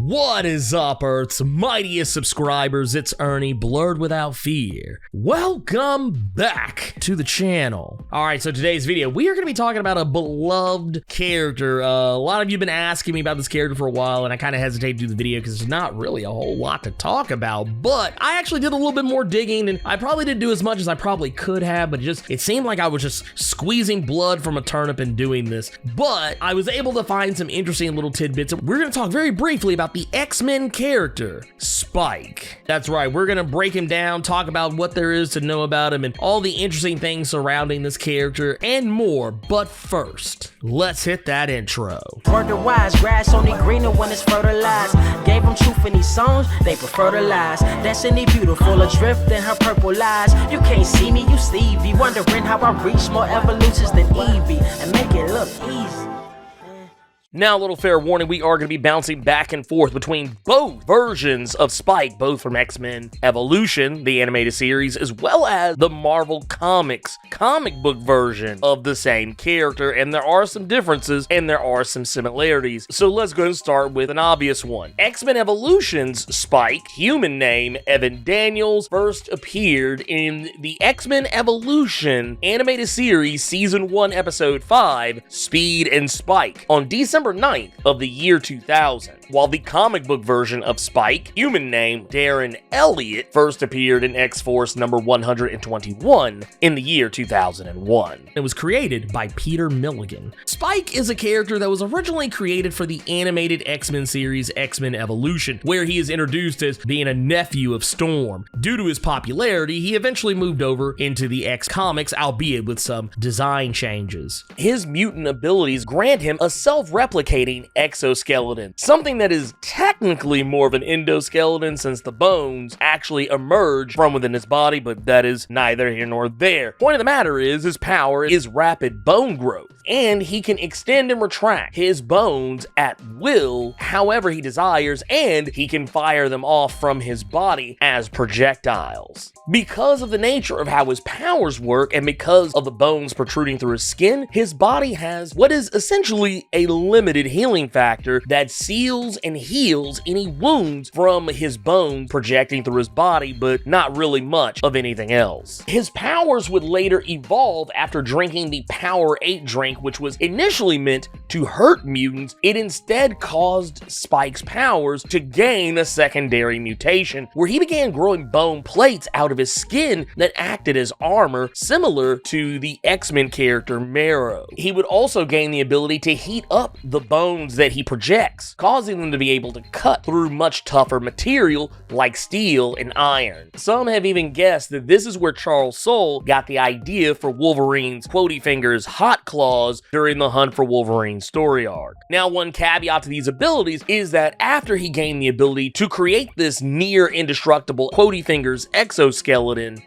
What is up, Earth's mightiest subscribers? It's Ernie, Blerd without fear. Welcome back to the channel. Alright, so today's video, we are going to be talking about a beloved character. A lot of you have been asking me about this character for a while, and I kind of hesitate to do the video because there's not really a whole lot to talk about, but I actually did a little bit more digging, and I probably didn't do as much as I probably could have, but it seemed like I was just squeezing blood from a turnip and doing this. But I was able to find some interesting little tidbits. We're going to talk very briefly about the X-Men character, Spyke. That's right, we're gonna break him down, talk about what there is to know about him and all the interesting things surrounding this character and more. But first, let's hit that intro. Word to wise, grass only greener when it's fertilized. Gave them truth in these songs, they prefer to lies. Destiny beautiful, adrift in her purple lies. You can't see me, you Stevie, wondering how I reach more evolutions than Evie and make it look easy. Now, a little fair warning, we are going to be bouncing back and forth between both versions of Spyke, both from X-Men Evolution, the animated series, as well as the Marvel Comics comic book version of the same character, and there are some differences and there are some similarities. So let's go and start with an obvious one. X-Men Evolution's Spyke, human name Evan Daniels, first appeared in the X-Men Evolution animated series Season 1, Episode 5, Speed and Spyke, on December 9th of the year 2000, while the comic book version of Spyke, human name Darren Elliott, first appeared in X-Force number 121 in the year 2001. It was created by Peter Milligan. Spyke is a character that was originally created for the animated X-Men series X-Men Evolution, where he is introduced as being a nephew of Storm. Due to his popularity, he eventually moved over into the X-Comics, albeit with some design changes. His mutant abilities grant him a self-replicating exoskeleton, something that is technically more of an endoskeleton since the bones actually emerge from within his body, but that is neither here nor there. Point of the matter is, his power is rapid bone growth, and he can extend and retract his bones at will however he desires, and he can fire them off from his body as projectiles. Because of the nature of how his powers work, and because of the bones protruding through his skin, his body has what is essentially a limited healing factor that seals and heals any wounds from his bones projecting through his body, but not really much of anything else. His powers would later evolve after drinking the Power 8 drink, which was initially meant to hurt mutants. It instead caused Spyke's powers to gain a secondary mutation, where he began growing bone plates out of his skin that acted as armor, similar to the X-Men character Marrow. He would also gain the ability to heat up the bones that he projects, causing them to be able to cut through much tougher material like steel and iron. Some have even guessed that this is where Charles Soule got the idea for Wolverine's Quotey Fingers Hot Claws during the Hunt for Wolverine story arc. Now, one caveat to these abilities is that after he gained the ability to create this near indestructible Quotey Fingers exoskeleton,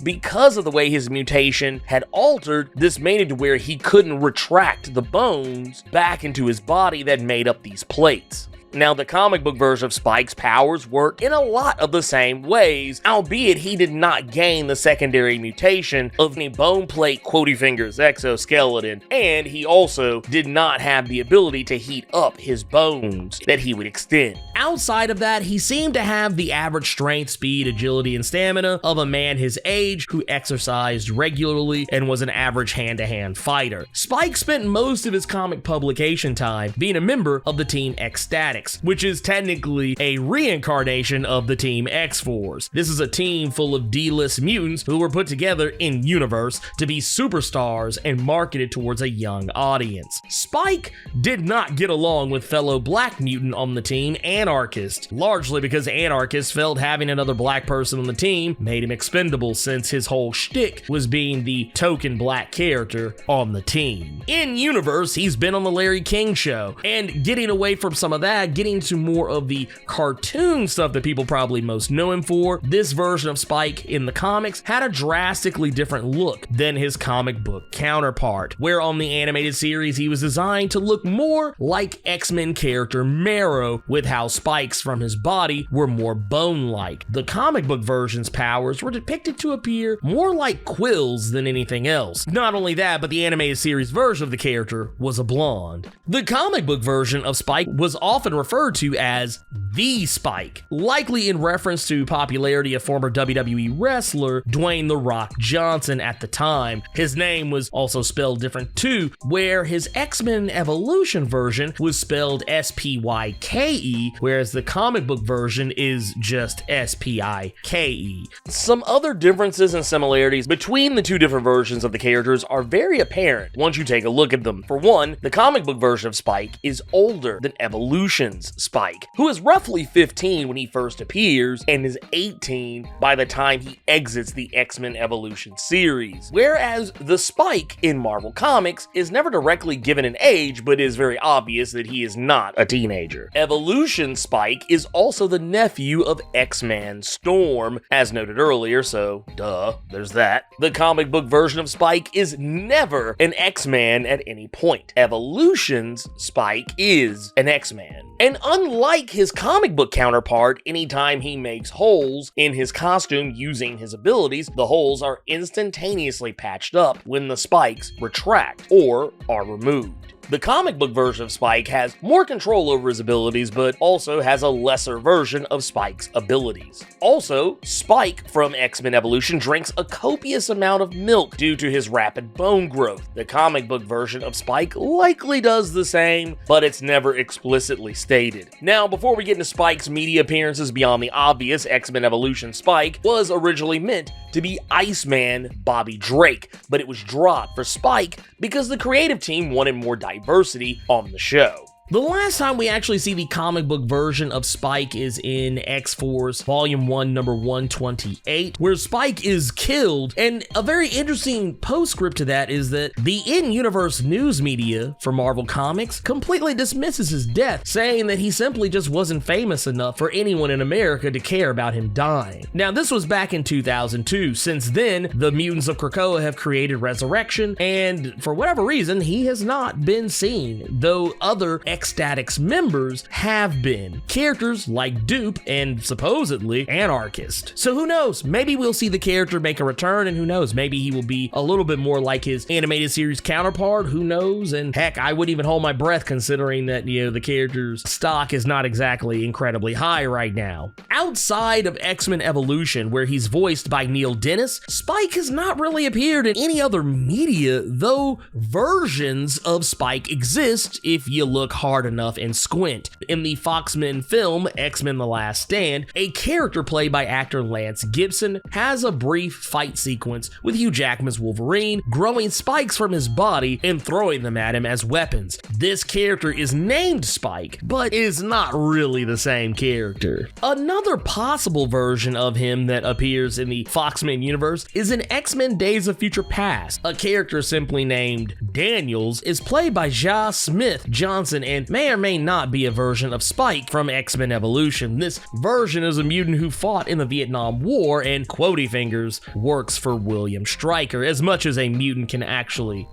because of the way his mutation had altered, this made it to where he couldn't retract the bones back into his body that made up these plates. Now, the comic book version of Spyke's powers work in a lot of the same ways, albeit he did not gain the secondary mutation of a bone plate Quotey Fingers exoskeleton, and he also did not have the ability to heat up his bones that he would extend. Outside of that, he seemed to have the average strength, speed, agility, and stamina of a man his age who exercised regularly and was an average hand-to-hand fighter. Spyke spent most of his comic publication time being a member of the Team X-Static, which is technically a reincarnation of the Team X-Force. This is a team full of D-list mutants who were put together in universe to be superstars and marketed towards a young audience. Spyke did not get along with fellow black mutant on the team, Anarchist, largely because Anarchist felt having another black person on the team made him expendable, since his whole shtick was being the token black character on the team. In universe, he's been on the Larry King Show, and getting away from some of that, getting to more of the cartoon stuff that people probably most know him for, this version of Spyke in the comics had a drastically different look than his comic book counterpart, where on the animated series he was designed to look more like X-Men character Marrow, with how spikes from his body were more bone-like. The comic book version's powers were depicted to appear more like quills than anything else. Not only that, but the animated series version of the character was a blonde. The comic book version of Spyke was often referred to as the Spyke, likely in reference to popularity of former WWE wrestler Dwayne "The Rock" Johnson at the time. His name was also spelled different too, where his X-Men Evolution version was spelled S-P-Y-K-E, whereas the comic book version is just S-P-I-K-E. Some other differences and similarities between the two different versions of the characters are very apparent once you take a look at them. For one, the comic book version of Spyke is older than Evolution's Spyke, who is roughly 15 when he first appears and is 18 by the time he exits the X-Men Evolution series. Whereas the Spyke in Marvel Comics is never directly given an age, but is very obvious that he is not a teenager. Evolution Spyke is also the nephew of X-Man Storm, as noted earlier, so duh, there's that. The comic book version of Spyke is never an X-Man at any point. Evolution's Spyke is an X-Man. And unlike his comic book counterpart, anytime he makes holes in his costume using his abilities, the holes are instantaneously patched up when the spikes retract or are removed. The comic book version of Spyke has more control over his abilities, but also has a lesser version of Spike's abilities. Also, Spyke from X-Men Evolution drinks a copious amount of milk due to his rapid bone growth. The comic book version of Spyke likely does the same, but it's never explicitly stated. Now, before we get into Spike's media appearances beyond the obvious, X-Men Evolution Spyke was originally meant to be Iceman Bobby Drake, but it was dropped for Spyke because the creative team wanted more diversity on the show. The last time we actually see the comic book version of Spyke is in X-Force Volume 1, number 128, where Spyke is killed, and a very interesting postscript to that is that the in-universe news media for Marvel Comics completely dismisses his death, saying that he simply just wasn't famous enough for anyone in America to care about him dying. Now, this was back in 2002. Since then, the mutants of Krakoa have created Resurrection, and for whatever reason, he has not been seen, though other Ecstatics members have been. Characters like Dupe and supposedly Anarchist. So who knows? Maybe we'll see the character make a return, and who knows? Maybe he will be a little bit more like his animated series counterpart. Who knows? And heck, I wouldn't even hold my breath considering that, the character's stock is not exactly incredibly high right now. Outside of X-Men Evolution, where he's voiced by Neil Dennis, Spyke has not really appeared in any other media, though versions of Spyke exist if you look hard enough and squint. In the Foxmen film, X-Men The Last Stand, a character played by actor Lance Gibson has a brief fight sequence with Hugh Jackman's Wolverine growing spikes from his body and throwing them at him as weapons. This character is named Spyke, but is not really the same character. Another possible version of him that appears in the Foxmen universe is in X-Men Days of Future Past. A character simply named Daniels is played by Ja Smith Johnson and may or may not be a version of Spyke from X-Men Evolution. This version is a mutant who fought in the Vietnam War and, quotey fingers, works for William Stryker, as much as a mutant can actually,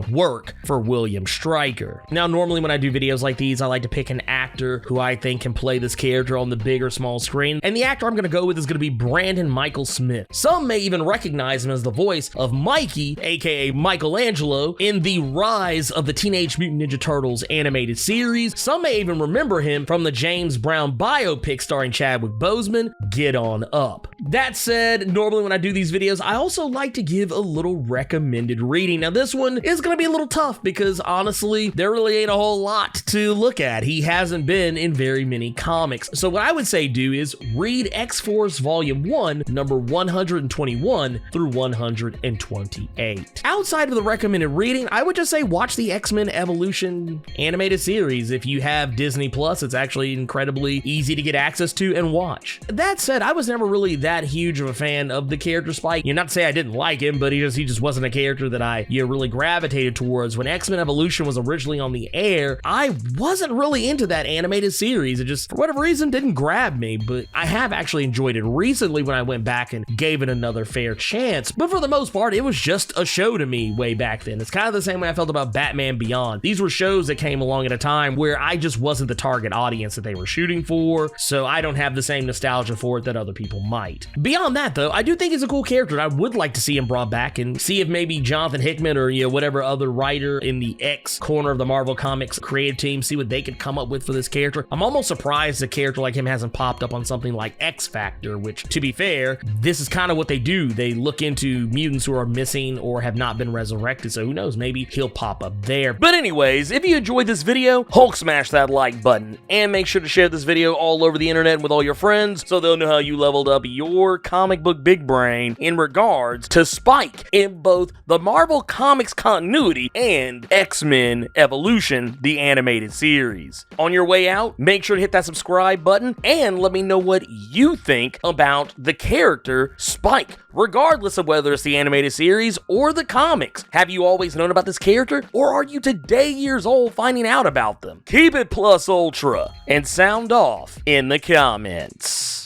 work for William Stryker. Now, normally when I do videos like these, I like to pick an actor who I think can play this character on the big or small screen, and the actor I'm going to go with is going to be Brandon Michael Smith. Some may even recognize him as the voice of Mikey, aka Michelangelo, in the Rise of the Teenage Mutant Ninja Turtles animated series. Some may even remember him from the James Brown biopic starring Chadwick Boseman, Get On Up. That said, normally when I do these videos, I also like to give a little recommended reading. Now, this one is going to be a little tough because honestly, there really ain't a whole lot to look at. He hasn't been in very many comics. So what I would say do is read X-Force Volume 1, number 121 through 128. Outside of the recommended reading, I would just say watch the X-Men Evolution animated series. If you have Disney Plus, it's actually incredibly easy to get access to and watch. That said, I was never really that huge of a fan of the character Spyke. Not to say I didn't like him, but he just wasn't a character that I really gravitated towards. When X-Men Evolution was originally on the air, I wasn't really into that animated series. It just, for whatever reason, didn't grab me, but I have actually enjoyed it recently when I went back and gave it another fair chance. But for the most part, it was just a show to me way back then. It's kind of the same way I felt about Batman Beyond. These were shows that came along at a time where I just wasn't the target audience that they were shooting for, so I don't have the same nostalgia for it that other people might. great. Beyond that, though, I do think he's a cool character, and I would like to see him brought back and see if maybe Jonathan Hickman or, you know, whatever other writer in the X corner of the Marvel Comics creative team, see what they could come up with for this character. I'm almost surprised a character like him hasn't popped up on something like X Factor, which, to be fair, this is kind of what they do. They look into mutants who are missing or have not been resurrected, so who knows, maybe he'll pop up there. But anyways, if you enjoyed this video, Hulk smash that like button, and make sure to share this video all over the internet with all your friends so they'll know how you leveled up your comic book big brain in regards to Spyke in both the Marvel Comics continuity and X-Men Evolution, the animated series. On your way out, make sure to hit that subscribe button and let me know what you think about the character Spyke, regardless of whether it's the animated series or the comics. Have you always known about this character, or are you today years old finding out about them? Keep it plus ultra and sound off in the comments.